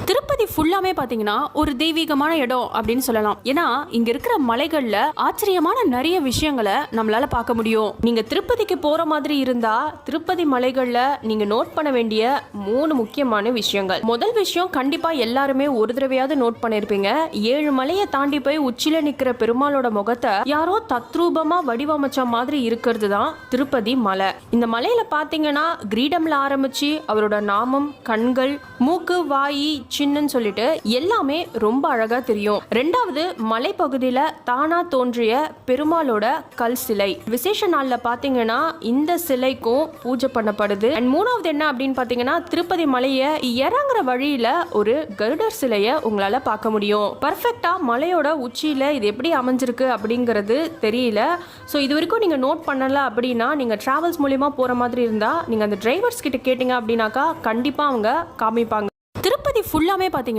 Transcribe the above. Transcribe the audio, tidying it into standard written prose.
திருப்பதி ஃபுல்லாமே பாத்தீங்கன்னா ஒரு தெய்வீகமான இடம் அப்படின்னு சொல்லலாம். ஏன்னா இங்க இருக்கிற மலைகள்ல ஆச்சரியமான நிறைய விஷயங்களை நம்மளால பார்க்க முடியும். நீங்க திருப்பதிக்கு போற மாதிரி இருந்தா திருப்பதி மலைகள்ல நீங்க நோட் பண்ண வேண்டிய 3 முக்கியமான விஷயங்கள். முதல் விஷயம் கண்டிப்பா எல்லாருமே ஒரு தடவையாவது நோட் பண்ணிருப்பீங்க. 7 மலையை தாண்டி போய் உச்சில நிக்கிற பெருமாளோட முகத்தை யாரோ தத்ரூபமா வடிவமைச்ச மாதிரி இருக்கிறது தான் திருப்பதி மலை. இந்த மலையில பாத்தீங்கன்னா கிரீடம்ல ஆரம்பிச்சு அவரோட நாமம், கண்கள், மூக்கு, வாயி, சின்னன்னு சொல்லிட்டு எல்லாமே ரொம்ப அழகா தெரியும். ரெண்டாவது, மலைப்பகுதியில தானா தோன்றிய பெருமாளோட கல் சிலை. விசேஷ நாள்ல பாத்தீங்கன்னா இந்த சிலைக்கும் பூஜை பண்ணப்படுது. அண்ட் மூணாவது என்ன அப்படின்னு பாத்தீங்கன்னா திருப்பதி மலைய இறங்குற வழியில ஒரு கருடர் சிலைய உங்களால பார்க்க முடியும். பர்ஃபெக்டா மலையோட உச்சியில இது எப்படி அமைஞ்சிருக்கு அப்படிங்கிறது தெரியல. ஸோ இது வரைக்கும் நீங்க நோட் பண்ணல அப்படின்னா நீங்க டிராவல்ஸ் மூலியமா போற மாதிரி இருந்தா நீங்க அந்த டிரைவர்ஸ் கிட்ட கேட்டீங்க அப்படின்னாக்கா கண்டிப்பா அவங்க காமிப்பாங்க. திருப்பதி ஃபுல்லாமே பாத்தீங்கன்னா